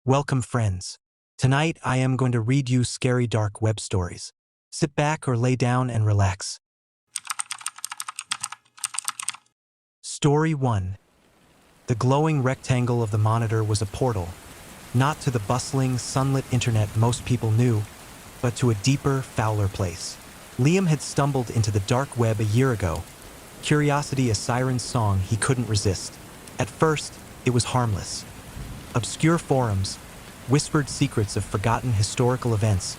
Welcome, friends. Tonight I am going to read you scary dark web stories. Sit back or lay down and relax. Story 1. The glowing rectangle of the monitor was a portal, not to the bustling, sunlit internet most people knew, but to a deeper, fouler place. Liam had stumbled into the dark web a year ago, curiosity a siren's song he couldn't resist. At first, it was harmless. Obscure forums, whispered secrets of forgotten historical events,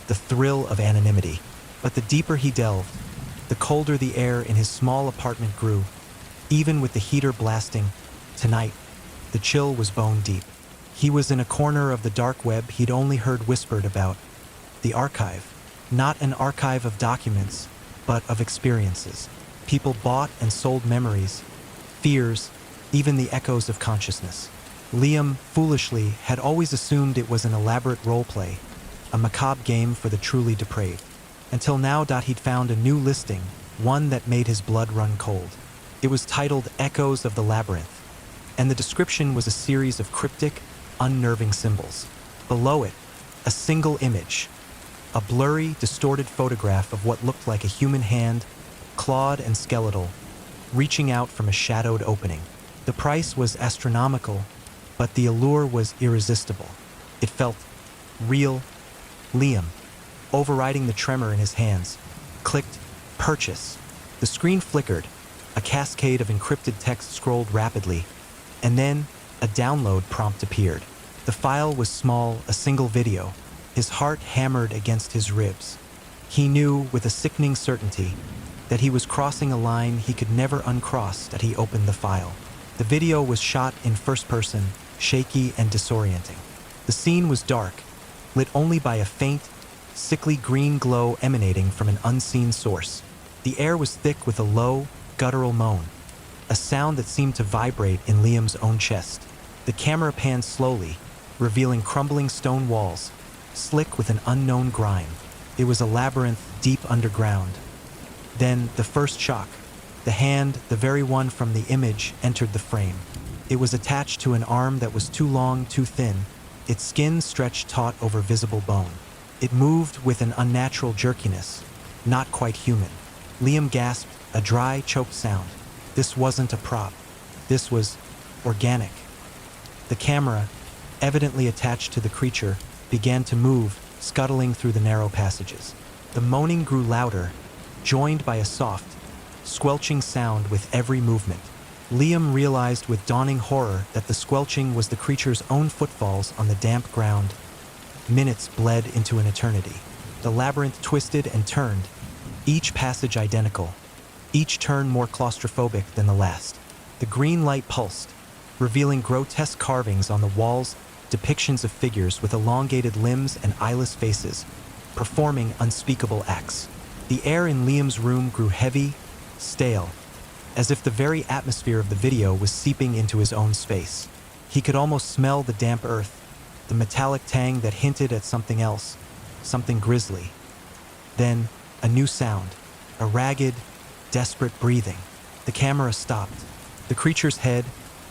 the thrill of anonymity. But the deeper he delved, the colder the air in his small apartment grew. Even with the heater blasting, tonight, the chill was bone deep. He was in a corner of the dark web he'd only heard whispered about. The archive. Not an archive of documents, but of experiences. People bought and sold memories, fears, even the echoes of consciousness. Liam, foolishly, had always assumed it was an elaborate role-play, a macabre game for the truly depraved. Until now, he'd found a new listing, one that made his blood run cold. It was titled Echoes of the Labyrinth, and the description was a series of cryptic, unnerving symbols. Below it, a single image, a blurry, distorted photograph of what looked like a human hand, clawed and skeletal, reaching out from a shadowed opening. The price was astronomical, but the allure was irresistible. It felt real. Liam, overriding the tremor in his hands, clicked purchase. The screen flickered, a cascade of encrypted text scrolled rapidly, and then a download prompt appeared. The file was small, a single video. His heart hammered against his ribs. He knew with a sickening certainty that he was crossing a line he could never uncross as he opened the file. The video was shot in first person, shaky and disorienting. The scene was dark, lit only by a faint, sickly green glow emanating from an unseen source. The air was thick with a low, guttural moan, a sound that seemed to vibrate in Liam's own chest. The camera panned slowly, revealing crumbling stone walls, slick with an unknown grime. It was a labyrinth deep underground. Then the first shock. The hand, the very one from the image, entered the frame. It was attached to an arm that was too long, too thin, its skin stretched taut over visible bone. It moved with an unnatural jerkiness, not quite human. Liam gasped, a dry, choked sound. This wasn't a prop. This was organic. The camera, evidently attached to the creature, began to move, scuttling through the narrow passages. The moaning grew louder, joined by a soft, squelching sound with every movement. Liam realized with dawning horror that the squelching was the creature's own footfalls on the damp ground. Minutes bled into an eternity. The labyrinth twisted and turned, each passage identical, each turn more claustrophobic than the last. The green light pulsed, revealing grotesque carvings on the walls, depictions of figures with elongated limbs and eyeless faces, performing unspeakable acts. The air in Liam's room grew heavy, stale, as if the very atmosphere of the video was seeping into his own space. He could almost smell the damp earth, the metallic tang that hinted at something else, something grisly. Then, a new sound, a ragged, desperate breathing. The camera stopped. The creature's head,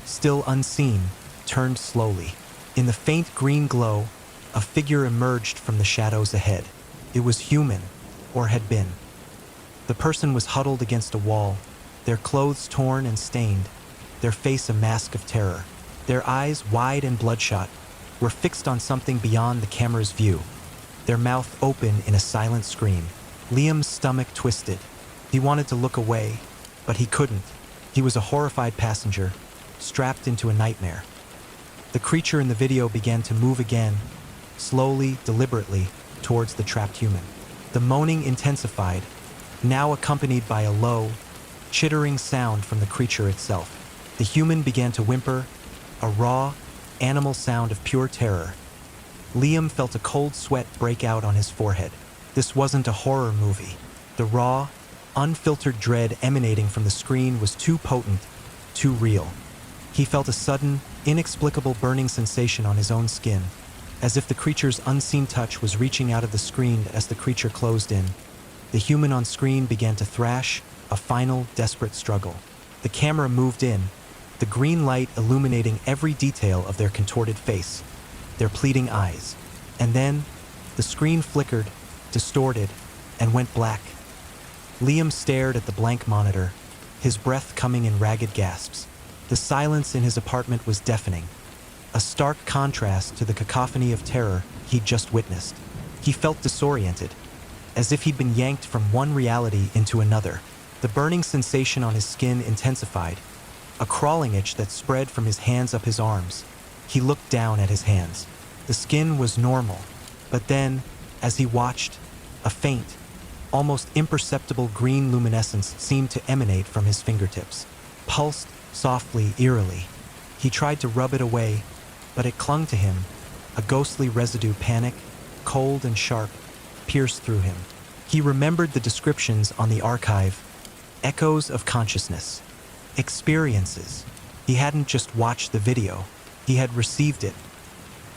still unseen, turned slowly. In the faint green glow, a figure emerged from the shadows ahead. It was human, or had been. The person was huddled against a wall, their clothes torn and stained, their face a mask of terror. Their eyes, wide and bloodshot, were fixed on something beyond the camera's view, their mouth open in a silent scream. Liam's stomach twisted. He wanted to look away, but he couldn't. He was a horrified passenger, strapped into a nightmare. The creature in the video began to move again, slowly, deliberately, towards the trapped human. The moaning intensified, now accompanied by a low, chittering sound from the creature itself. The human began to whimper, a raw, animal sound of pure terror. Liam felt a cold sweat break out on his forehead. This wasn't a horror movie. The raw, unfiltered dread emanating from the screen was too potent, too real. He felt a sudden, inexplicable burning sensation on his own skin, as if the creature's unseen touch was reaching out of the screen as the creature closed in. The human on screen began to thrash, a final, desperate struggle. The camera moved in, the green light illuminating every detail of their contorted face. their pleading eyes. And then, the screen flickered, distorted, and went black. Liam stared at the blank monitor, his breath coming in ragged gasps. The silence in his apartment was deafening, a stark contrast to the cacophony of terror he'd just witnessed. He felt disoriented, as if he'd been yanked from one reality into another. The burning sensation on his skin intensified, a crawling itch that spread from his hands up his arms. He looked down at his hands. The skin was normal, but then, as he watched, a faint, almost imperceptible green luminescence seemed to emanate from his fingertips, pulsed softly, eerily. He tried to rub it away, but it clung to him, a ghostly residue. Panic, cold and sharp, pierced through him. He remembered the descriptions on the archive, echoes of consciousness, experiences. He hadn't just watched the video, he had received it.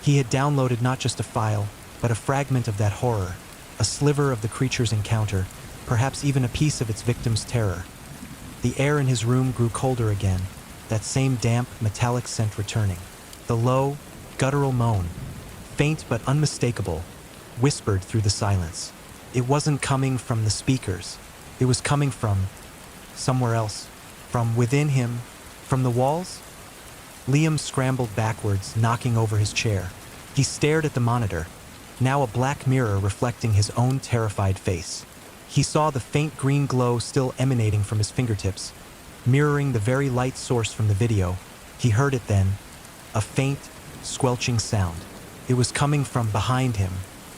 He had downloaded not just a file, but a fragment of that horror, a sliver of the creature's encounter, perhaps even a piece of its victim's terror. The air in his room grew colder again, that same damp, metallic scent returning. The low, guttural moan, faint but unmistakable, whispered through the silence. It wasn't coming from the speakers. It was coming from somewhere else, from within him, from the walls. Liam scrambled backwards, knocking over his chair. He stared at the monitor, now a black mirror reflecting his own terrified face. He saw the faint green glow still emanating from his fingertips, mirroring the very light source from the video. He heard it then, a faint, squelching sound. It was coming from behind him.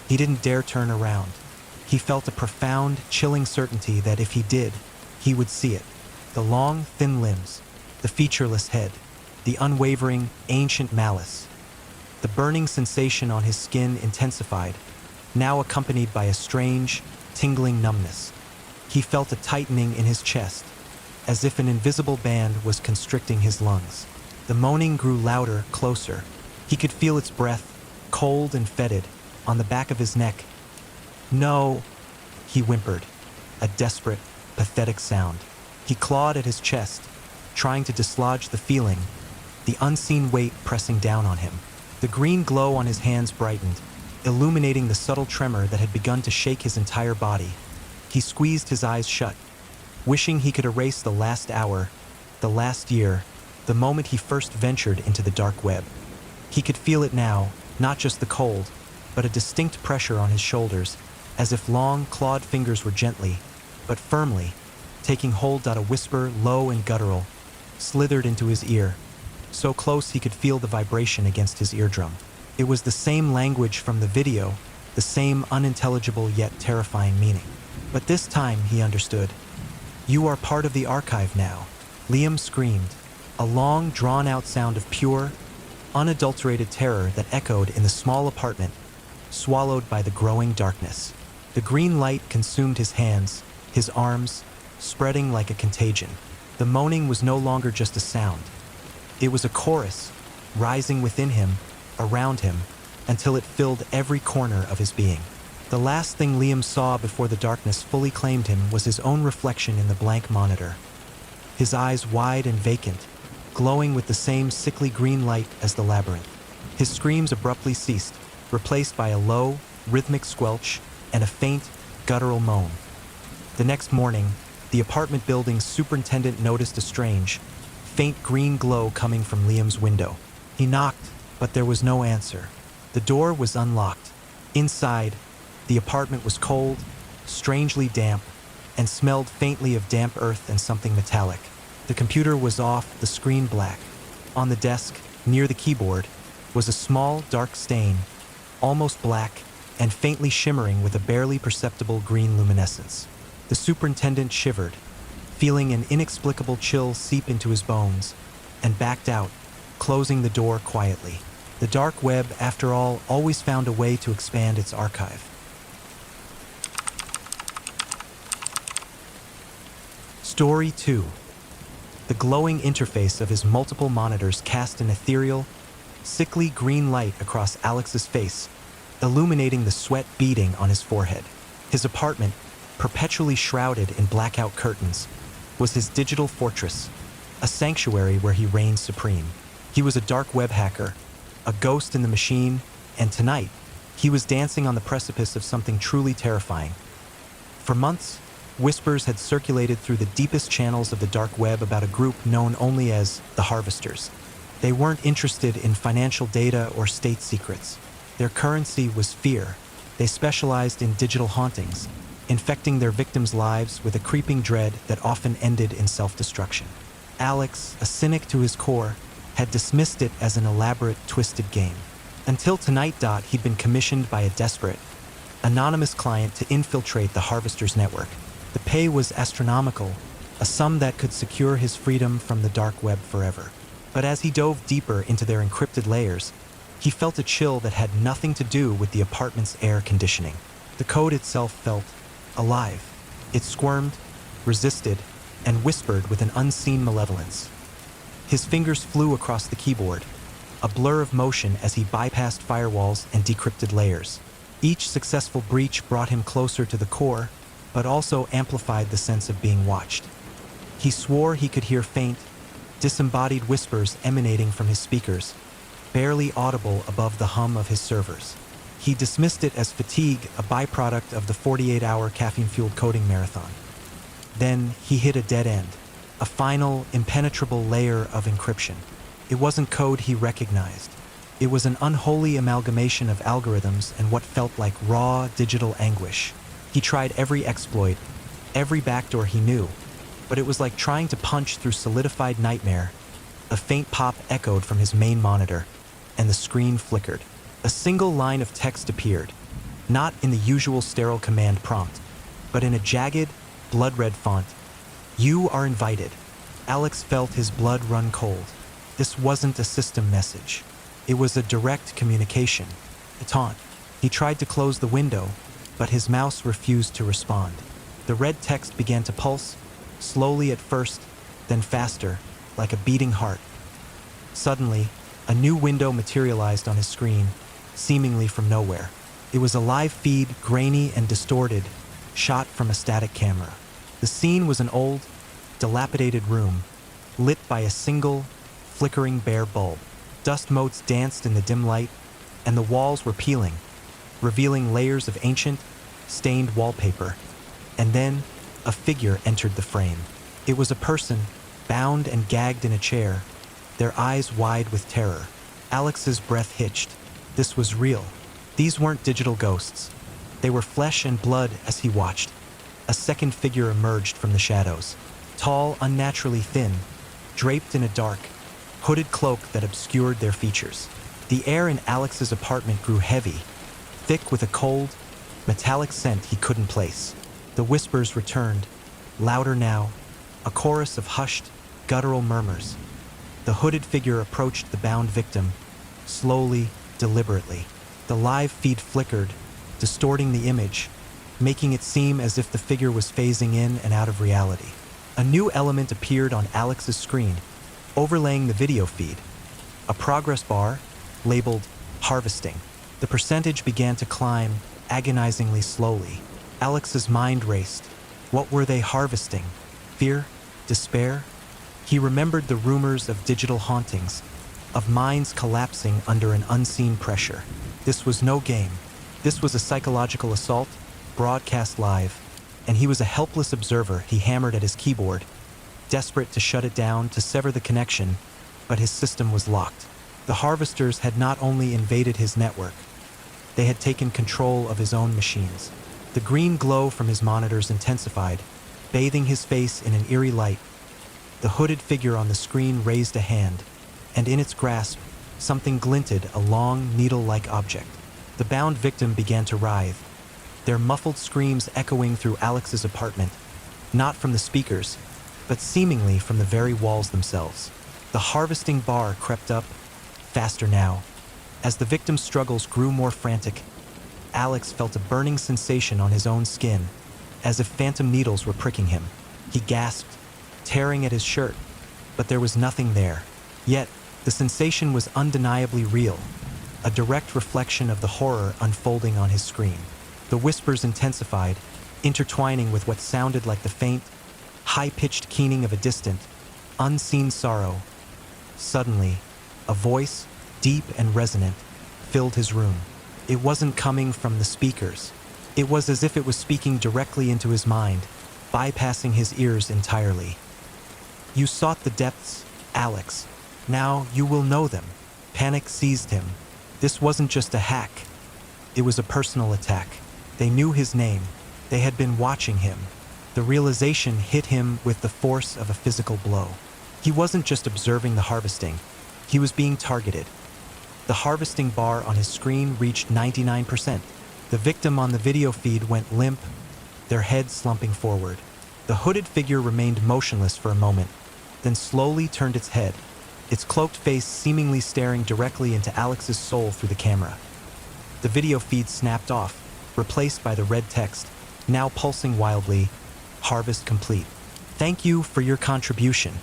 He didn't dare turn around. He felt a profound, chilling certainty that if he did, he would see it. The long, thin limbs, the featureless head, the unwavering, ancient malice. The burning sensation on his skin intensified, now accompanied by a strange, tingling numbness. He felt a tightening in his chest, as if an invisible band was constricting his lungs. The moaning grew louder, closer. He could feel its breath, cold and fetid, on the back of his neck. "No," he whimpered, a desperate, pathetic sound. He clawed at his chest, trying to dislodge the feeling, the unseen weight pressing down on him. The green glow on his hands brightened, illuminating the subtle tremor that had begun to shake his entire body. He squeezed his eyes shut, wishing he could erase the last hour, the last year, the moment he first ventured into the dark web. He could feel it now, not just the cold, but a distinct pressure on his shoulders, as if long, clawed fingers were gently, but firmly, taking hold. A whisper, low and guttural, slithered into his ear, so close he could feel the vibration against his eardrum. It was the same language from the video, the same unintelligible yet terrifying meaning. But this time he understood. "You are part of the archive now," Liam screamed, a long, drawn-out sound of pure, unadulterated terror that echoed in the small apartment, swallowed by the growing darkness. The green light consumed his hands, his arms, spreading like a contagion. The moaning was no longer just a sound. It was a chorus, rising within him, around him, until it filled every corner of his being. The last thing Liam saw before the darkness fully claimed him was his own reflection in the blank monitor. His eyes wide and vacant, glowing with the same sickly green light as the labyrinth. His screams abruptly ceased, replaced by a low, rhythmic squelch and a faint, guttural moan. The next morning, the apartment building's superintendent noticed a strange, faint green glow coming from Liam's window. He knocked, but there was no answer. The door was unlocked. Inside, the apartment was cold, strangely damp, and smelled faintly of damp earth and something metallic. The computer was off, the screen black. On the desk, near the keyboard, was a small, dark stain, almost black, and faintly shimmering with a barely perceptible green luminescence. The superintendent shivered, feeling an inexplicable chill seep into his bones, and backed out, closing the door quietly. The dark web, after all, always found a way to expand its archive. Story 2. The glowing interface of his multiple monitors cast an ethereal, sickly green light across Alex's face, illuminating the sweat beading on his forehead. His apartment, perpetually shrouded in blackout curtains, was his digital fortress, a sanctuary where he reigned supreme. He was a dark web hacker, a ghost in the machine, And tonight, he was dancing on the precipice of something truly terrifying. For months, whispers had circulated through the deepest channels of the dark web about a group known only as the Harvesters. They weren't interested in financial data or state secrets. Their currency was fear. They specialized in digital hauntings, infecting their victims' lives with a creeping dread that often ended in self-destruction. Alex, a cynic to his core, had dismissed it as an elaborate, twisted game. Until tonight, he'd been commissioned by a desperate, anonymous client to infiltrate the Harvesters network. The pay was astronomical, a sum that could secure his freedom from the dark web forever. But as he dove deeper into their encrypted layers, he felt a chill that had nothing to do with the apartment's air conditioning. The code itself felt alive. It squirmed, resisted, and whispered with an unseen malevolence. His fingers flew across the keyboard, a blur of motion as he bypassed firewalls and decrypted layers. Each successful breach brought him closer to the core, but also amplified the sense of being watched. He swore he could hear faint, disembodied whispers emanating from his speakers, barely audible above the hum of his servers. He dismissed it as fatigue, a byproduct of the 48-hour caffeine-fueled coding marathon. Then he hit a dead end, a final, impenetrable layer of encryption. It wasn't code he recognized. It was an unholy amalgamation of algorithms and what felt like raw digital anguish. He tried every exploit, every backdoor he knew, but it was like trying to punch through solidified nightmare. A faint pop echoed from his main monitor, and the screen flickered. A single line of text appeared, not in the usual sterile command prompt, but in a jagged, blood-red font. "You are invited." Alex felt his blood run cold. This wasn't a system message. It was a direct communication, a taunt. He tried to close the window, but his mouse refused to respond. The red text began to pulse, slowly at first, then faster, like a beating heart. Suddenly, a new window materialized on his screen, seemingly from nowhere. It was a live feed, grainy and distorted, shot from a static camera. The scene was an old, dilapidated room, lit by a single, flickering bare bulb. Dust motes danced in the dim light, and the walls were peeling, revealing layers of ancient, stained wallpaper. And then, a figure entered the frame. It was a person, bound and gagged in a chair, their eyes wide with terror. Alex's breath hitched. This was real. These weren't digital ghosts. They were flesh and blood as he watched. A second figure emerged from the shadows. Tall, unnaturally thin, draped in a dark, hooded cloak that obscured their features. The air in Alex's apartment grew heavy, thick with a cold, metallic scent he couldn't place. The whispers returned, louder now, a chorus of hushed, guttural murmurs. The hooded figure approached the bound victim, slowly, deliberately. The live feed flickered, distorting the image, making it seem as if the figure was phasing in and out of reality. A new element appeared on Alex's screen, overlaying the video feed. A progress bar, labeled harvesting. The percentage began to climb, agonizingly slowly. Alex's mind raced. What were they harvesting? Fear? Despair? He remembered the rumors of digital hauntings, of minds collapsing under an unseen pressure. This was no game. This was a psychological assault, broadcast live, and he was a helpless observer. He hammered at his keyboard, desperate to shut it down, to sever the connection, but his system was locked. The Harvesters had not only invaded his network, they had taken control of his own machines. The green glow from his monitors intensified, bathing his face in an eerie light. The hooded figure on the screen raised a hand, and in its grasp, something glinted, a long, needle-like object. The bound victim began to writhe, their muffled screams echoing through Alex's apartment, not from the speakers, but seemingly from the very walls themselves. The harvesting bar crept up, faster now. As the victim's struggles grew more frantic, Alex felt a burning sensation on his own skin, as if phantom needles were pricking him. He gasped, tearing at his shirt, but there was nothing there. Yet, the sensation was undeniably real, a direct reflection of the horror unfolding on his screen. The whispers intensified, intertwining with what sounded like the faint, high-pitched keening of a distant, unseen sorrow. Suddenly, a voice, deep and resonant, filled his room. It wasn't coming from the speakers. It was as if it was speaking directly into his mind, bypassing his ears entirely. "You sought the depths, Alex. Now you will know them." Panic seized him. This wasn't just a hack. It was a personal attack. They knew his name. They had been watching him. The realization hit him with the force of a physical blow. He wasn't just observing the harvesting. He was being targeted. The harvesting bar on his screen reached 99%. The victim on the video feed went limp, their head slumping forward. The hooded figure remained motionless for a moment, then slowly turned its head, its cloaked face seemingly staring directly into Alex's soul through the camera. The video feed snapped off, replaced by the red text, now pulsing wildly, "Harvest complete. Thank you for your contribution."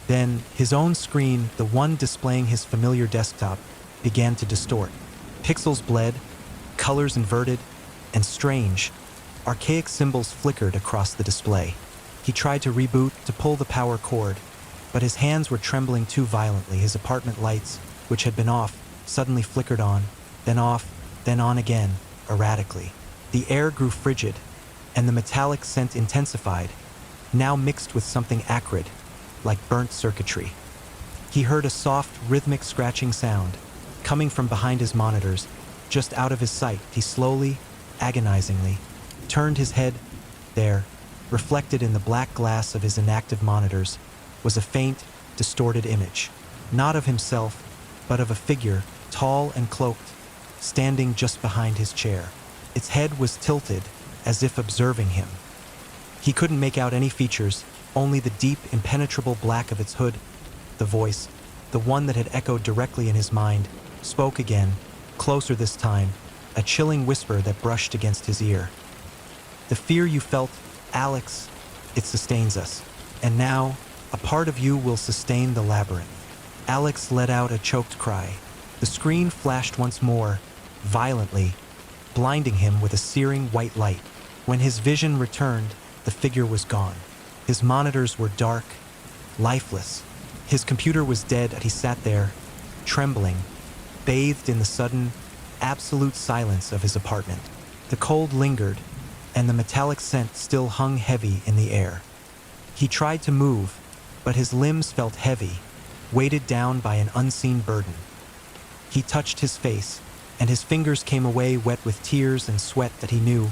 Then, his own screen, the one displaying his familiar desktop, began to distort. Pixels bled, colors inverted, and strange, archaic symbols flickered across the display. He tried to reboot, to pull the power cord, but his hands were trembling too violently. His apartment lights, which had been off, suddenly flickered on, then off, then on again, erratically. The air grew frigid, and the metallic scent intensified, now mixed with something acrid, like burnt circuitry. He heard a soft, rhythmic scratching sound, coming from behind his monitors, just out of his sight. He slowly, agonizingly, turned his head. There, reflected in the black glass of his inactive monitors, was a faint, distorted image, not of himself, but of a figure, tall and cloaked, standing just behind his chair. Its head was tilted, as if observing him. He couldn't make out any features, only the deep, impenetrable black of its hood. The voice, the one that had echoed directly in his mind, spoke again, closer this time, a chilling whisper that brushed against his ear. "The fear you felt, Alex, it sustains us. And now, a part of you will sustain the labyrinth." Alex let out a choked cry. The screen flashed once more, violently, blinding him with a searing white light. When his vision returned, the figure was gone. His monitors were dark, lifeless. His computer was dead, and he sat there, trembling, bathed in the sudden, absolute silence of his apartment. The cold lingered, and the metallic scent still hung heavy in the air. He tried to move, but his limbs felt heavy, weighted down by an unseen burden. He touched his face, and his fingers came away wet with tears and sweat that he knew,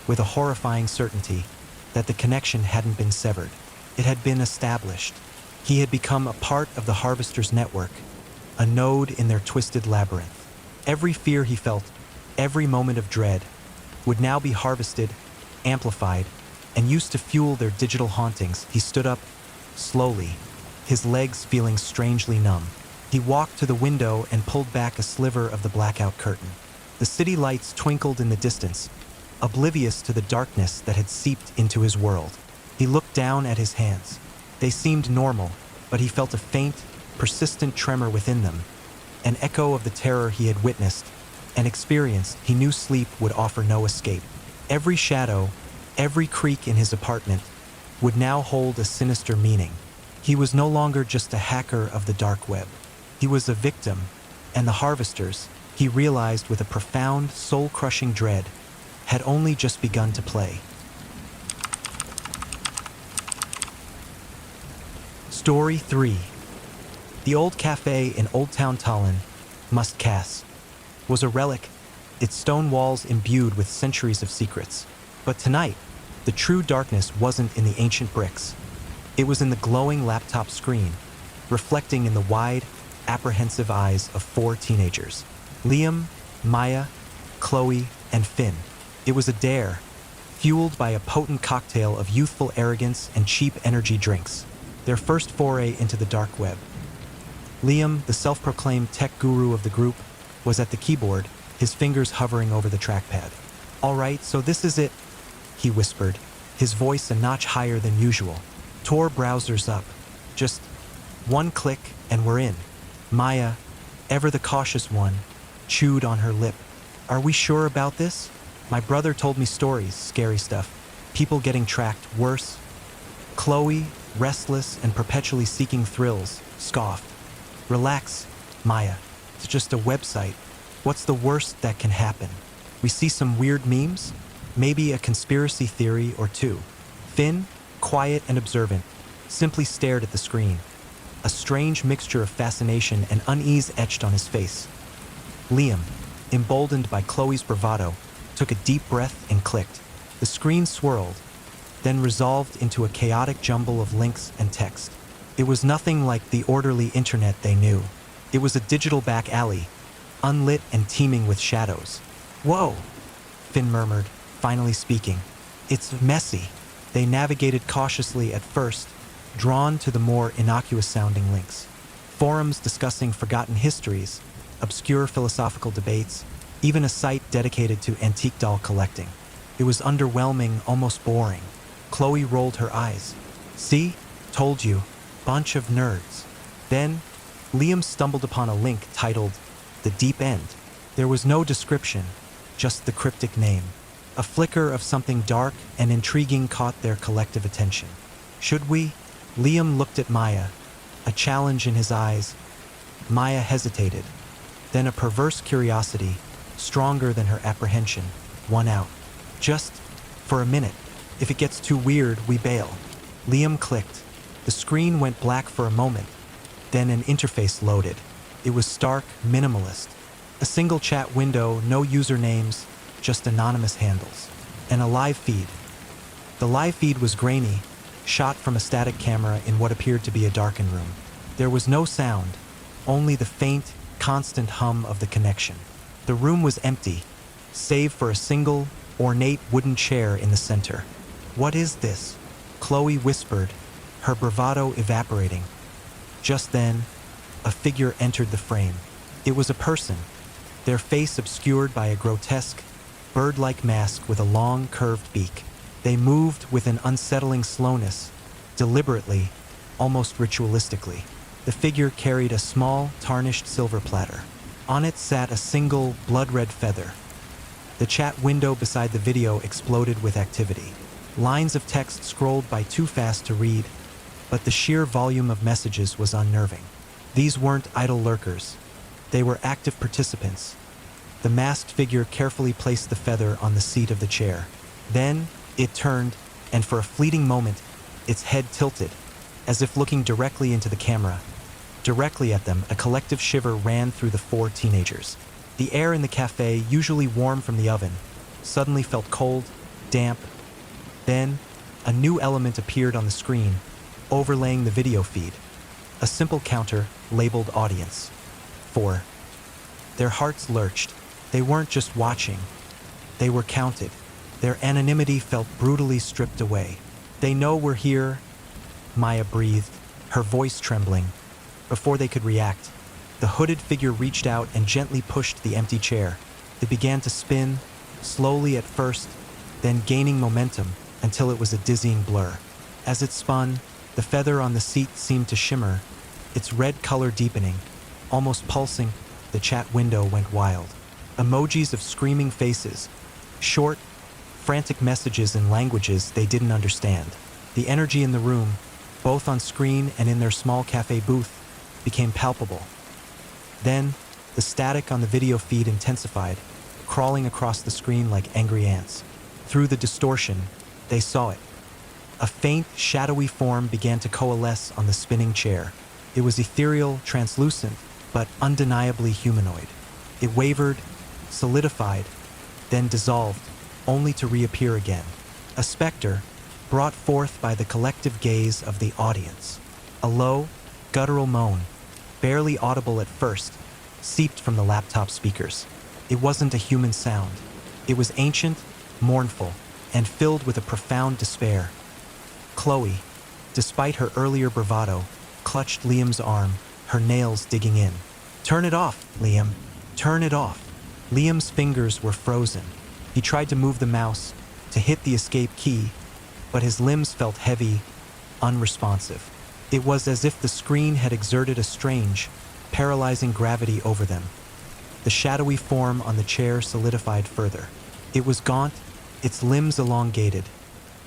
with a horrifying certainty, that the connection hadn't been severed. It had been established. He had become a part of the Harvester's network, a node in their twisted labyrinth. Every fear he felt, every moment of dread, would now be harvested, amplified, and used to fuel their digital hauntings. He stood up, slowly, his legs feeling strangely numb. He walked to the window and pulled back a sliver of the blackout curtain. The city lights twinkled in the distance, oblivious to the darkness that had seeped into his world. He looked down at his hands. They seemed normal, but he felt a faint, persistent tremor within them, an echo of the terror he had witnessed and experienced. He knew sleep would offer no escape. Every shadow, every creak in his apartment would now hold a sinister meaning. He was no longer just a hacker of the dark web. He was a victim, and the Harvesters, he realized with a profound, soul-crushing dread, had only just begun to play. Story 3. The old cafe in Old Town Tallinn, Must Cass, was a relic, its stone walls imbued with centuries of secrets. But tonight, the true darkness wasn't in the ancient bricks. It was in the glowing laptop screen, reflecting in the wide, apprehensive eyes of 4 teenagers: Liam, Maya, Chloe, and Finn. It was a dare, fueled by a potent cocktail of youthful arrogance and cheap energy drinks, their first foray into the dark web. Liam, the self-proclaimed tech guru of the group, was at the keyboard, his fingers hovering over the trackpad. "All right, so this is it," he whispered, his voice a notch higher than usual. "Tor browser's up. Just one click and we're in." Maya, ever the cautious one, chewed on her lip. "Are we sure about this? My brother told me stories, scary stuff. People getting tracked, worse." Chloe, restless and perpetually seeking thrills, scoffed. "Relax, Maya. It's just a website. What's the worst that can happen? We see some weird memes? Maybe a conspiracy theory or two. Finn, quiet and observant, simply stared at the screen. A strange mixture of fascination and unease etched on his face. Liam, emboldened by Chloe's bravado, took a deep breath and clicked. The screen swirled, then resolved into a chaotic jumble of links and text. It was nothing like the orderly internet they knew. It was a digital back alley, unlit and teeming with shadows. "Whoa," Finn murmured, finally speaking. "It's messy." They navigated cautiously at first, drawn to the more innocuous-sounding links. Forums discussing forgotten histories, obscure philosophical debates, even a site dedicated to antique doll collecting. It was underwhelming, almost boring. Chloe rolled her eyes. "See? Told you. Bunch of nerds." Then, Liam stumbled upon a link titled The Deep End. There was no description, just the cryptic name. A flicker of something dark and intriguing caught their collective attention. "Should we?" Liam looked at Maya, a challenge in his eyes. Maya hesitated. Then a perverse curiosity, stronger than her apprehension, won out. "Just for a minute. If it gets too weird, we bail." Liam clicked. The screen went black for a moment. Then an interface loaded. It was stark, minimalist. A single chat window, no usernames, just anonymous handles. And a live feed. The live feed was grainy, shot from a static camera in what appeared to be a darkened room. There was no sound, only the faint, constant hum of the connection. The room was empty, save for a single, ornate wooden chair in the center. "What is this?" Chloe whispered, her bravado evaporating. Just then, a figure entered the frame. It was a person, their face obscured by a grotesque, bird-like mask with a long, curved beak. They moved with an unsettling slowness, deliberately, almost ritualistically. The figure carried a small, tarnished silver platter. On it sat a single, blood-red feather. The chat window beside the video exploded with activity. Lines of text scrolled by too fast to read, but the sheer volume of messages was unnerving. These weren't idle lurkers. They were active participants. The masked figure carefully placed the feather on the seat of the chair. Then, it turned, and for a fleeting moment, its head tilted, as if looking directly into the camera. Directly at them, a collective shiver ran through the four teenagers. The air in the cafe, usually warm from the oven, suddenly felt cold, damp. Then, a new element appeared on the screen, overlaying the video feed. A simple counter labeled Audience. 4. Their hearts lurched. They weren't just watching. They were counted. Their anonymity felt brutally stripped away. "They know we're here," Maya breathed, her voice trembling. Before they could react, the hooded figure reached out and gently pushed the empty chair. It began to spin, slowly at first, then gaining momentum until it was a dizzying blur. As it spun, the feather on the seat seemed to shimmer, its red color deepening. Almost pulsing, the chat window went wild. Emojis of screaming faces, short, frantic messages in languages they didn't understand. The energy in the room, both on screen and in their small cafe booth, became palpable. Then, the static on the video feed intensified, crawling across the screen like angry ants. Through the distortion, they saw it. A faint, shadowy form began to coalesce on the spinning chair. It was ethereal, translucent, but undeniably humanoid. It wavered, solidified, then dissolved, only to reappear again. A specter, brought forth by the collective gaze of the audience. A low, guttural moan, barely audible at first, seeped from the laptop speakers. It wasn't a human sound. It was ancient, mournful, and filled with a profound despair. Chloe, despite her earlier bravado, clutched Liam's arm, her nails digging in. "Turn it off, Liam. Turn it off." Liam's fingers were frozen. He tried to move the mouse, to hit the escape key, but his limbs felt heavy, unresponsive. It was as if the screen had exerted a strange, paralyzing gravity over them. The shadowy form on the chair solidified further. It was gaunt, its limbs elongated,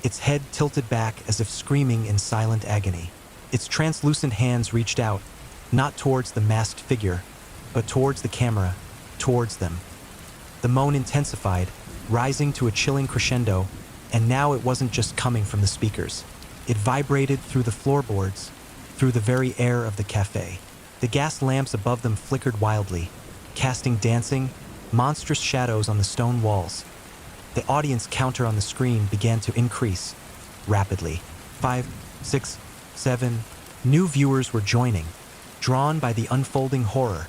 its head tilted back as if screaming in silent agony. Its translucent hands reached out, not towards the masked figure, but towards the camera, towards them. The moan intensified, rising to a chilling crescendo, and now it wasn't just coming from the speakers. It vibrated through the floorboards, through the very air of the cafe. The gas lamps above them flickered wildly, casting dancing, monstrous shadows on the stone walls. The audience counter on the screen began to increase rapidly. 5, 6, 7. New viewers were joining, drawn by the unfolding horror,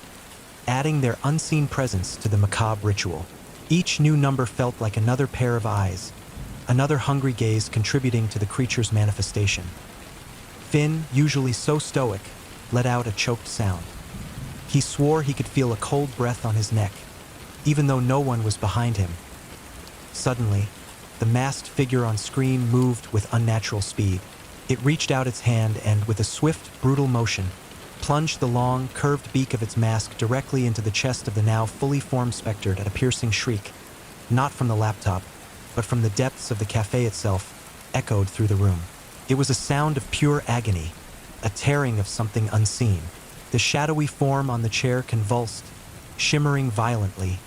adding their unseen presence to the macabre ritual. Each new number felt like another pair of eyes, another hungry gaze contributing to the creature's manifestation. Finn, usually so stoic, let out a choked sound. He swore he could feel a cold breath on his neck, even though no one was behind him. Suddenly, the masked figure on screen moved with unnatural speed. It reached out its hand and, with a swift, brutal motion, plunged the long, curved beak of its mask directly into the chest of the now fully formed specter at a piercing shriek, not from the laptop, but from the depths of the cafe itself, echoed through the room. It was a sound of pure agony, a tearing of something unseen. The shadowy form on the chair convulsed, shimmering violently,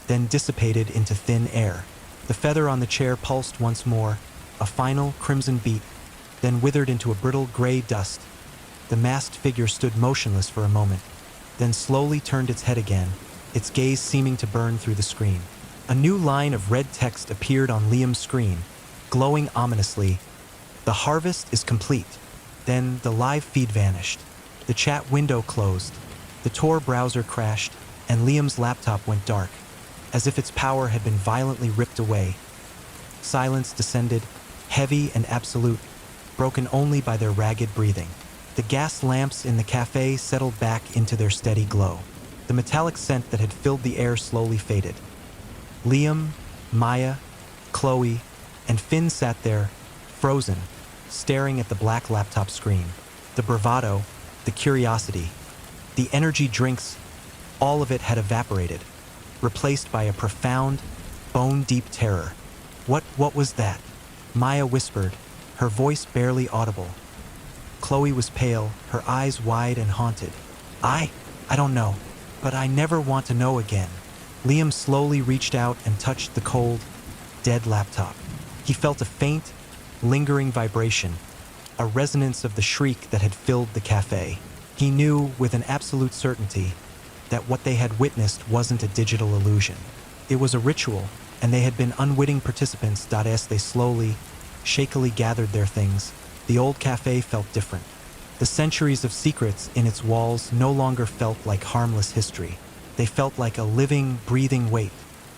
then dissipated into thin air. The feather on the chair pulsed once more, a final crimson beat, then withered into a brittle gray dust. The masked figure stood motionless for a moment, then slowly turned its head again, its gaze seeming to burn through the screen. A new line of red text appeared on Liam's screen, glowing ominously. "The harvest is complete." Then the live feed vanished. The chat window closed, the Tor browser crashed, and Liam's laptop went dark, as if its power had been violently ripped away. Silence descended, heavy and absolute, broken only by their ragged breathing. The gas lamps in the cafe settled back into their steady glow. The metallic scent that had filled the air slowly faded. Liam, Maya, Chloe, and Finn sat there, frozen, staring at the black laptop screen. The bravado, the curiosity, the energy drinks, all of it had evaporated, replaced by a profound, bone-deep terror. What was that?" Maya whispered, her voice barely audible. Chloe was pale, her eyes wide and haunted. I don't know, but I never want to know again." Liam slowly reached out and touched the cold, dead laptop. He felt a faint, lingering vibration, a resonance of the shriek that had filled the cafe. He knew, with an absolute certainty, that what they had witnessed wasn't a digital illusion. It was a ritual, and they had been unwitting participants. As they slowly, shakily gathered their things, the old cafe felt different. The centuries of secrets in its walls no longer felt like harmless history. They felt like a living, breathing weight.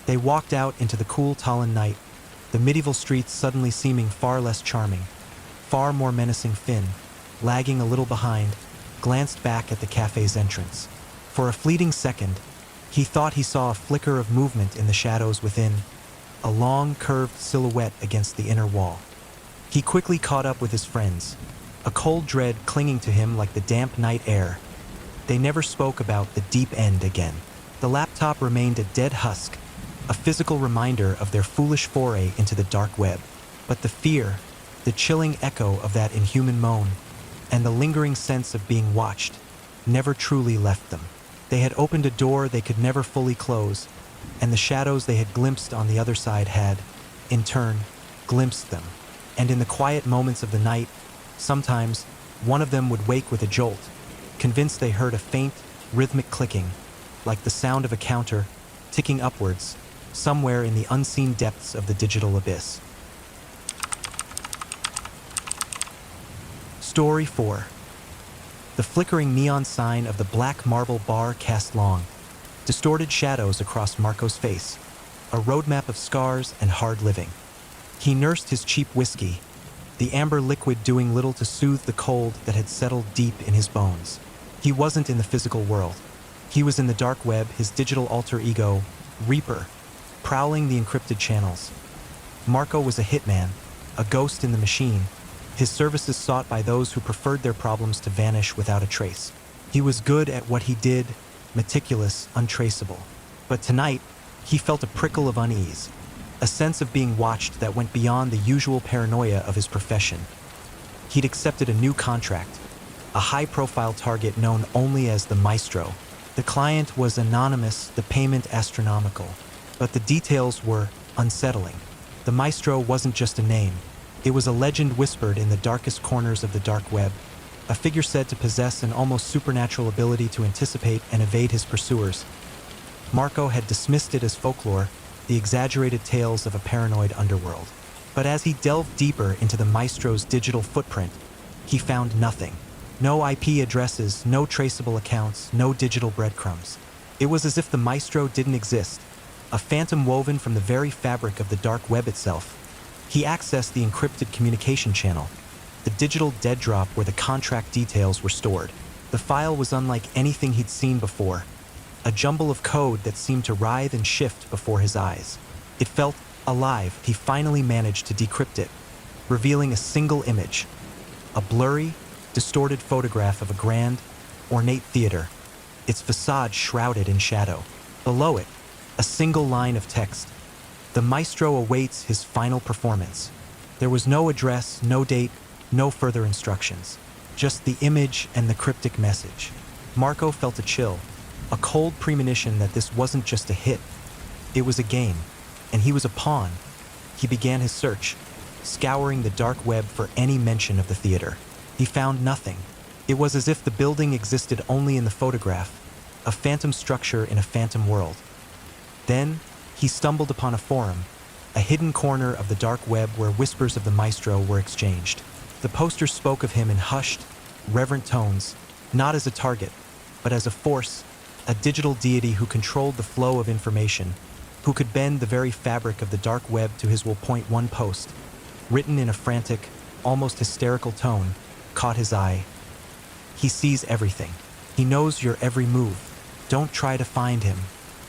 They walked out into the cool Tallinn night, the medieval streets suddenly seeming far less charming, far more menacing. Finn, lagging a little behind, glanced back at the cafe's entrance. For a fleeting second, he thought he saw a flicker of movement in the shadows within, a long, curved silhouette against the inner wall. He quickly caught up with his friends, a cold dread clinging to him like the damp night air. They never spoke about the deep end again. The laptop remained a dead husk, a physical reminder of their foolish foray into the dark web. But the fear, the chilling echo of that inhuman moan, and the lingering sense of being watched, never truly left them. They had opened a door they could never fully close, and the shadows they had glimpsed on the other side had, in turn, glimpsed them. And in the quiet moments of the night, sometimes, one of them would wake with a jolt, convinced they heard a faint, rhythmic clicking, like the sound of a counter, ticking upwards, somewhere in the unseen depths of the digital abyss. Story 4. The flickering neon sign of the Black Marble Bar cast long, distorted shadows across Marco's face, a roadmap of scars and hard living. He nursed his cheap whiskey, the amber liquid doing little to soothe the cold that had settled deep in his bones. He wasn't in the physical world. He was in the dark web, his digital alter ego, Reaper, prowling the encrypted channels. Marco was a hitman, a ghost in the machine, his services sought by those who preferred their problems to vanish without a trace. He was good at what he did, meticulous, untraceable. But tonight, he felt a prickle of unease, a sense of being watched that went beyond the usual paranoia of his profession. He'd accepted a new contract, a high-profile target known only as the Maestro, The client was anonymous, the payment astronomical, but the details were unsettling. The Maestro wasn't just a name. It was a legend whispered in the darkest corners of the dark web, a figure said to possess an almost supernatural ability to anticipate and evade his pursuers. Marco had dismissed it as folklore, the exaggerated tales of a paranoid underworld. But as he delved deeper into the Maestro's digital footprint, he found nothing. No IP addresses, no traceable accounts, no digital breadcrumbs. It was as if the Maestro didn't exist, a phantom woven from the very fabric of the dark web itself. He accessed the encrypted communication channel, the digital dead drop where the contract details were stored. The file was unlike anything he'd seen before, a jumble of code that seemed to writhe and shift before his eyes. It felt alive. He finally managed to decrypt it, revealing a single image, a blurry, distorted photograph of a grand, ornate theater, its facade shrouded in shadow. Below it, a single line of text. The Maestro awaits his final performance. There was no address, no date, no further instructions. Just the image and the cryptic message. Marco felt a chill, a cold premonition that this wasn't just a hit. It was a game, and he was a pawn. He began his search, scouring the dark web for any mention of the theater. He found nothing. It was as if the building existed only in the photograph, a phantom structure in a phantom world. Then, he stumbled upon a forum, a hidden corner of the dark web where whispers of the Maestro were exchanged. The posters spoke of him in hushed, reverent tones, not as a target, but as a force, a digital deity who controlled the flow of information, who could bend the very fabric of the dark web to his will. One post, written in a frantic, almost hysterical tone, caught his eye. He sees everything. He knows your every move. Don't try to find him.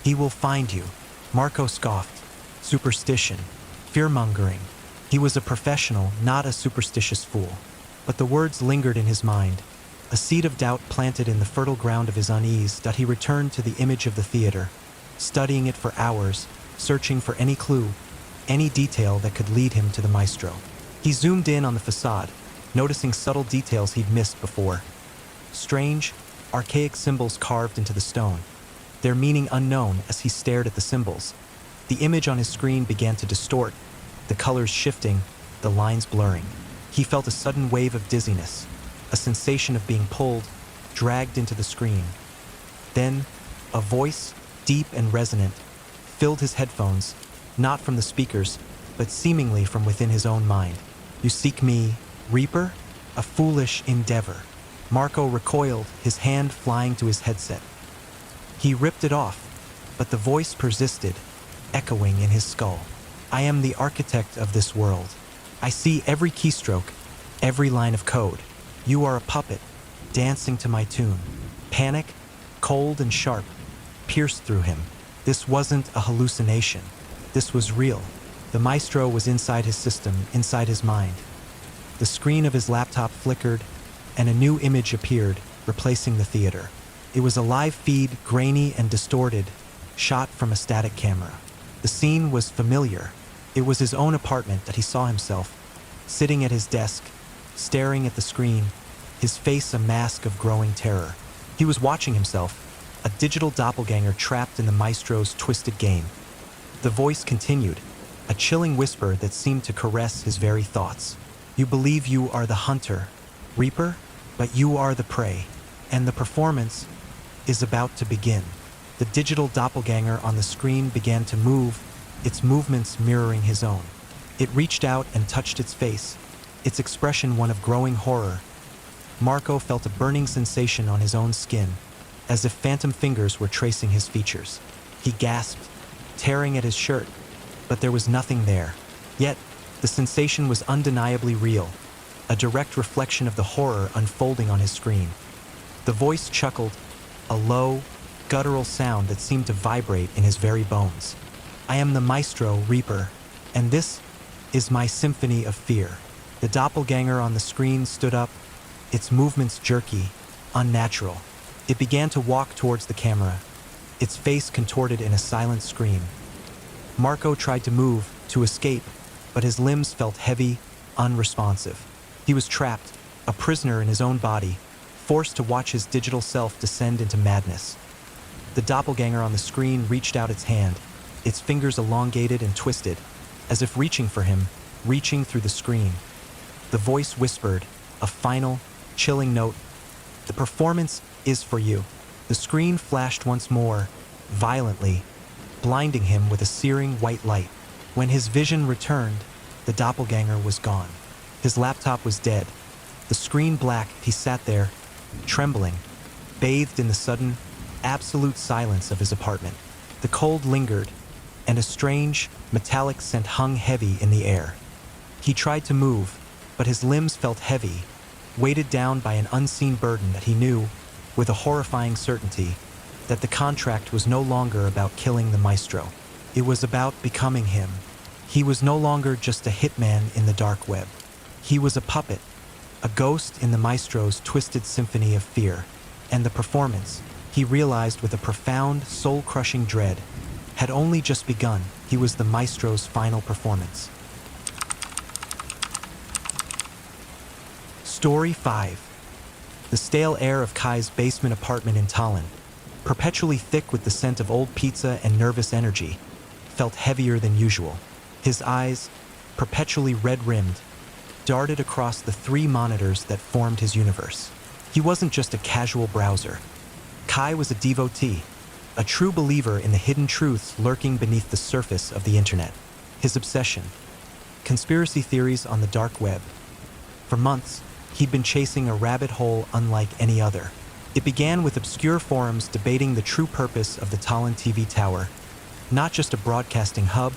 He will find you. Marco scoffed. Superstition. Fear-mongering. He was a professional, not a superstitious fool. But the words lingered in his mind, a seed of doubt planted in the fertile ground of his unease. That he returned to the image of the theater, studying it for hours, searching for any clue, any detail that could lead him to the Maestro. He zoomed in on the facade, noticing subtle details he'd missed before. Strange, archaic symbols carved into the stone, their meaning unknown. As he stared at the symbols, the image on his screen began to distort, the colors shifting, the lines blurring. He felt a sudden wave of dizziness, a sensation of being pulled, dragged into the screen. Then, a voice, deep and resonant, filled his headphones, not from the speakers, but seemingly from within his own mind. You seek me, Reaper? A foolish endeavor. Marco recoiled, his hand flying to his headset. He ripped it off, but the voice persisted, echoing in his skull. I am the architect of this world. I see every keystroke, every line of code. You are a puppet, dancing to my tune. Panic, cold and sharp, pierced through him. This wasn't a hallucination. This was real. The Maestro was inside his system, inside his mind. The screen of his laptop flickered, and a new image appeared, replacing the theater. It was a live feed, grainy and distorted, shot from a static camera. The scene was familiar. It was his own apartment that he saw himself, sitting at his desk, staring at the screen, his face a mask of growing terror. He was watching himself, a digital doppelganger trapped in the Maestro's twisted game. The voice continued, a chilling whisper that seemed to caress his very thoughts. You believe you are the hunter, Reaper, but you are the prey, and the performance is about to begin. The digital doppelganger on the screen began to move, its movements mirroring his own. It reached out and touched its face, its expression one of growing horror. Marco felt a burning sensation on his own skin, as if phantom fingers were tracing his features. He gasped, tearing at his shirt, but there was nothing there. Yet, the sensation was undeniably real, a direct reflection of the horror unfolding on his screen. The voice chuckled, a low, guttural sound that seemed to vibrate in his very bones. I am the Maestro, Reaper, and this is my symphony of fear. The doppelganger on the screen stood up, its movements jerky, unnatural. It began to walk towards the camera, its face contorted in a silent scream. Marco tried to move, to escape, but his limbs felt heavy, unresponsive. He was trapped, a prisoner in his own body, forced to watch his digital self descend into madness. The doppelganger on the screen reached out its hand, its fingers elongated and twisted, as if reaching for him, reaching through the screen. The voice whispered, a final, chilling note, "The performance is for you." The screen flashed once more, violently, blinding him with a searing white light. When his vision returned, the doppelganger was gone. His laptop was dead. The screen black, he sat there, trembling, bathed in the sudden, absolute silence of his apartment. The cold lingered, and a strange, metallic scent hung heavy in the air. He tried to move, but his limbs felt heavy, weighted down by an unseen burden that he knew, with a horrifying certainty, that the contract was no longer about killing the maestro. It was about becoming him. He was no longer just a hitman in the dark web. He was a puppet, a ghost in the maestro's twisted symphony of fear. And the performance, he realized with a profound, soul-crushing dread, had only just begun. He was the maestro's final performance. Story 5. The stale air of Kai's basement apartment in Tallinn, perpetually thick with the scent of old pizza and nervous energy, felt heavier than usual. His eyes, perpetually red-rimmed, darted across the 3 monitors that formed his universe. He wasn't just a casual browser. Kai was a devotee, a true believer in the hidden truths lurking beneath the surface of the internet. His obsession: conspiracy theories on the dark web. For months, he'd been chasing a rabbit hole unlike any other. It began with obscure forums debating the true purpose of the Tallinn TV tower, not just a broadcasting hub,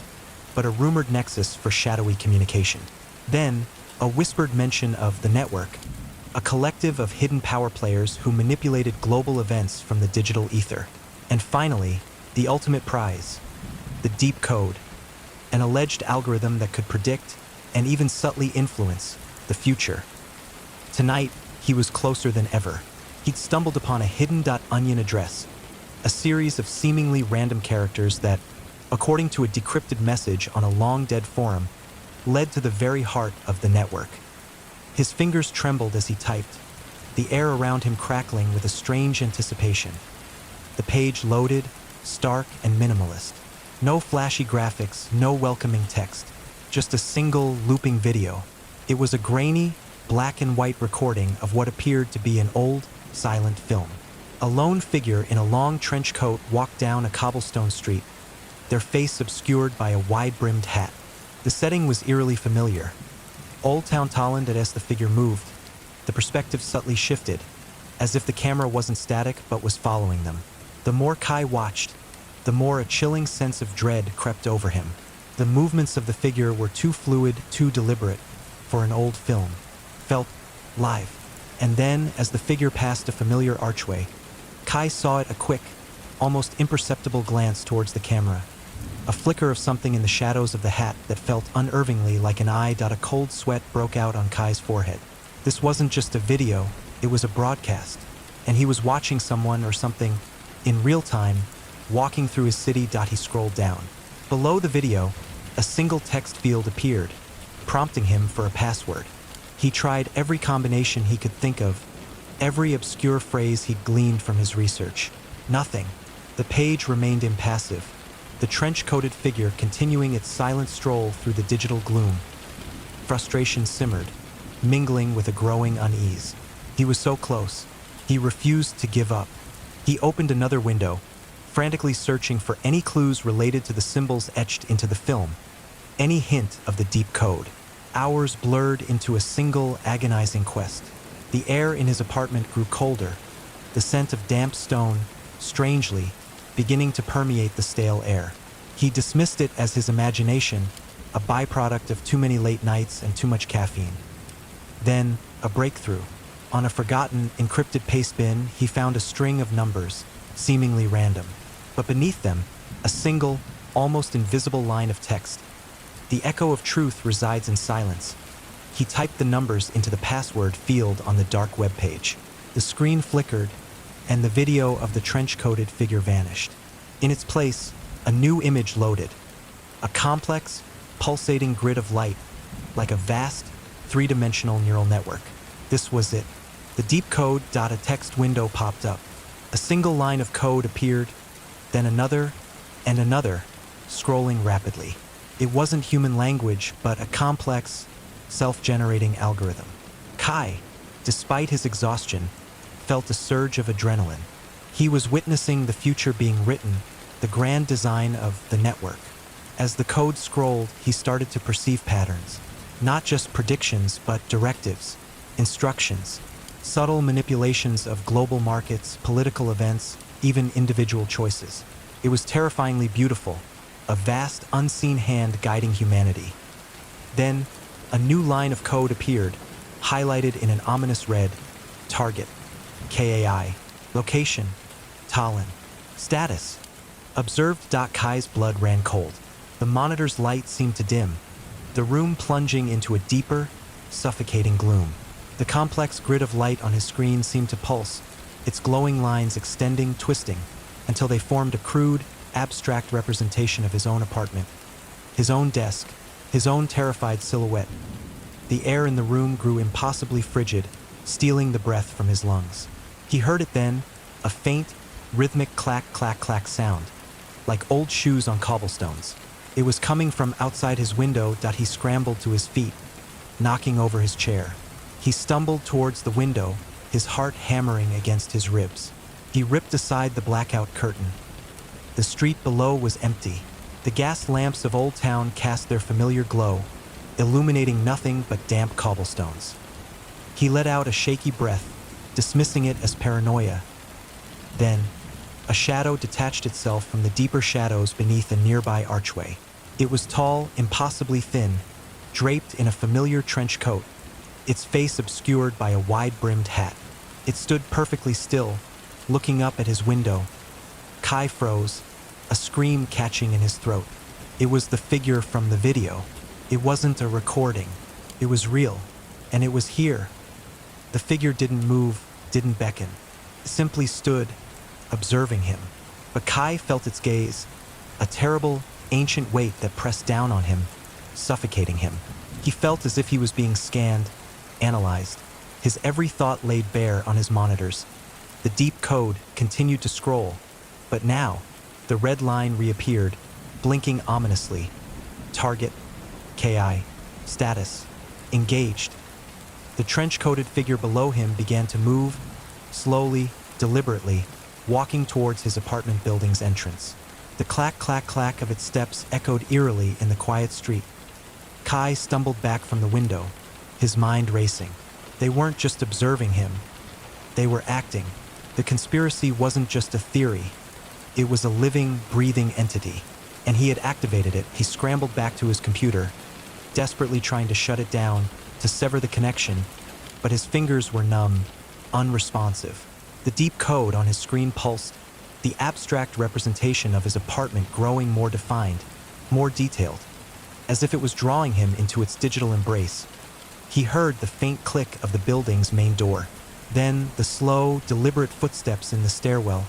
but a rumored nexus for shadowy communication. Then, a whispered mention of the network, a collective of hidden power players who manipulated global events from the digital ether. And finally, the ultimate prize, the deep code, an alleged algorithm that could predict and even subtly influence the future. Tonight, he was closer than ever. He'd stumbled upon a hidden .onion address, a series of seemingly random characters that, according to a decrypted message on a long-dead forum, led to the very heart of the network. His fingers trembled as he typed, the air around him crackling with a strange anticipation. The page loaded, stark and minimalist. No flashy graphics, no welcoming text, just a single looping video. It was a grainy, black and white recording of what appeared to be an old, silent film. A lone figure in a long trench coat walked down a cobblestone street, their face obscured by a wide-brimmed hat. The setting was eerily familiar. Old Town Tallinn, as the figure moved, the perspective subtly shifted, as if the camera wasn't static but was following them. The more Kai watched, the more a chilling sense of dread crept over him. The movements of the figure were too fluid, too deliberate for an old film. Felt live. And then, as the figure passed a familiar archway, Kai saw it a quick, almost imperceptible glance towards the camera. A flicker of something in the shadows of the hat that felt unervingly like an eye. A cold sweat broke out on Kai's forehead. This wasn't just a video, it was a broadcast. And he was watching someone or something, in real time, walking through his city. He scrolled down. Below the video, a single text field appeared, prompting him for a password. He tried every combination he could think of, every obscure phrase he'd gleaned from his research. Nothing. The page remained impassive, the trench-coated figure continuing its silent stroll through the digital gloom. Frustration simmered, mingling with a growing unease. He was so close. He refused to give up. He opened another window, frantically searching for any clues related to the symbols etched into the film, any hint of the deep code. Hours blurred into a single agonizing quest. The air in his apartment grew colder, the scent of damp stone, strangely, beginning to permeate the stale air. He dismissed it as his imagination, a byproduct of too many late nights and too much caffeine. Then, a breakthrough. On a forgotten, encrypted paste bin, he found a string of numbers, seemingly random. But beneath them, a single, almost invisible line of text. The echo of truth resides in silence. He typed the numbers into the password field on the dark web page. The screen flickered, and the video of the trench-coated figure vanished. In its place, a new image loaded. A complex, pulsating grid of light, like a vast, three-dimensional neural network. This was it. The deep code. A text window popped up. A single line of code appeared, then another, and another, scrolling rapidly. It wasn't human language, but a complex, self-generating algorithm. Kai, despite his exhaustion, felt a surge of adrenaline. He was witnessing the future being written, the grand design of the network. As the code scrolled, he started to perceive patterns. Not just predictions, but directives, instructions, subtle manipulations of global markets, political events, even individual choices. It was terrifyingly beautiful, a vast, unseen hand guiding humanity. Then, a new line of code appeared, highlighted in an ominous red: Target, KAI, Location, Tallinn, Status, Observed. Kai's blood ran cold. The monitor's light seemed to dim, the room plunging into a deeper, suffocating gloom. The complex grid of light on his screen seemed to pulse, its glowing lines extending, twisting, until they formed a crude, abstract representation of his own apartment, his own desk, his own terrified silhouette. The air in the room grew impossibly frigid, stealing the breath from his lungs. He heard it then, a faint, rhythmic clack, clack, clack sound, like old shoes on cobblestones. It was coming from outside his window. He scrambled to his feet, knocking over his chair. He stumbled towards the window, his heart hammering against his ribs. He ripped aside the blackout curtain. The street below was empty. The gas lamps of Old Town cast their familiar glow, illuminating nothing but damp cobblestones. He let out a shaky breath, dismissing it as paranoia. Then, a shadow detached itself from the deeper shadows beneath a nearby archway. It was tall, impossibly thin, draped in a familiar trench coat, its face obscured by a wide-brimmed hat. It stood perfectly still, looking up at his window. Kai froze, a scream catching in his throat. It was the figure from the video. It wasn't a recording. It was real, and it was here. The figure didn't move, didn't beckon. It simply stood, observing him. But Kai felt its gaze, a terrible, ancient weight that pressed down on him, suffocating him. He felt as if he was being scanned, analyzed. His every thought laid bare on his monitors. The deep code continued to scroll, but now, the red line reappeared, blinking ominously. Target, KI, Status, Engaged. The trench-coated figure below him began to move, slowly, deliberately, walking towards his apartment building's entrance. The clack, clack, clack of its steps echoed eerily in the quiet street. Kai stumbled back from the window, his mind racing. They weren't just observing him. They were acting. The conspiracy wasn't just a theory. It was a living, breathing entity, and he had activated it. He scrambled back to his computer, desperately trying to shut it down, to sever the connection, but his fingers were numb, unresponsive. The deep code on his screen pulsed, the abstract representation of his apartment growing more defined, more detailed, as if it was drawing him into its digital embrace. He heard the faint click of the building's main door, then the slow, deliberate footsteps in the stairwell,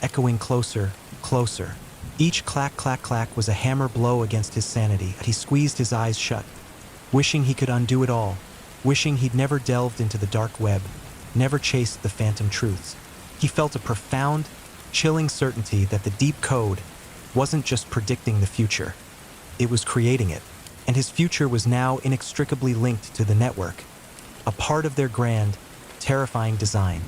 echoing closer, closer. Each clack, clack, clack was a hammer blow against his sanity. He squeezed his eyes shut, wishing he could undo it all, wishing he'd never delved into the dark web, never chased the phantom truths. He felt a profound, chilling certainty that the deep code wasn't just predicting the future, it was creating it, and his future was now inextricably linked to the network, a part of their grand, terrifying design.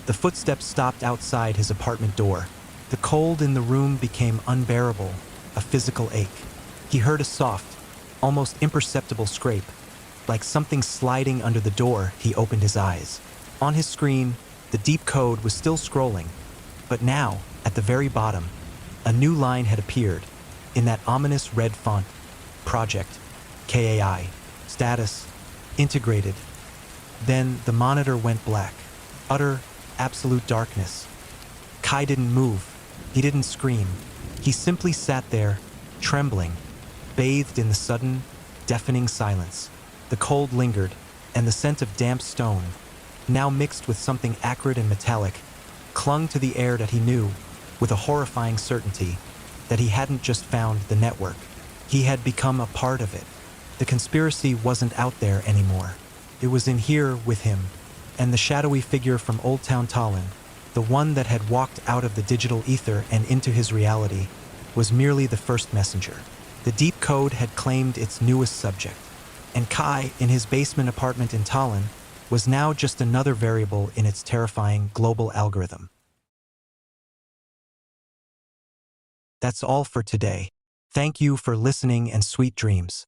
The footsteps stopped outside his apartment door. The cold in the room became unbearable, a physical ache. He heard a soft, almost imperceptible scrape, like something sliding under the door. He opened his eyes. On his screen, the deep code was still scrolling, but now, at the very bottom, a new line had appeared, in that ominous red font: Project, KAI, Status, Integrated. Then the monitor went black. Utter, absolute darkness. Kai didn't move. He didn't scream. He simply sat there, trembling, bathed in the sudden, deafening silence. The cold lingered, and the scent of damp stone, now mixed with something acrid and metallic, clung to the air that he knew, with a horrifying certainty, that he hadn't just found the network. He had become a part of it. The conspiracy wasn't out there anymore. It was in here with him, and the shadowy figure from Old Town Tallinn, the one that had walked out of the digital ether and into his reality, was merely the first messenger. The deep code had claimed its newest subject, and Kai, in his basement apartment in Tallinn, was now just another variable in its terrifying global algorithm. That's all for today. Thank you for listening and sweet dreams.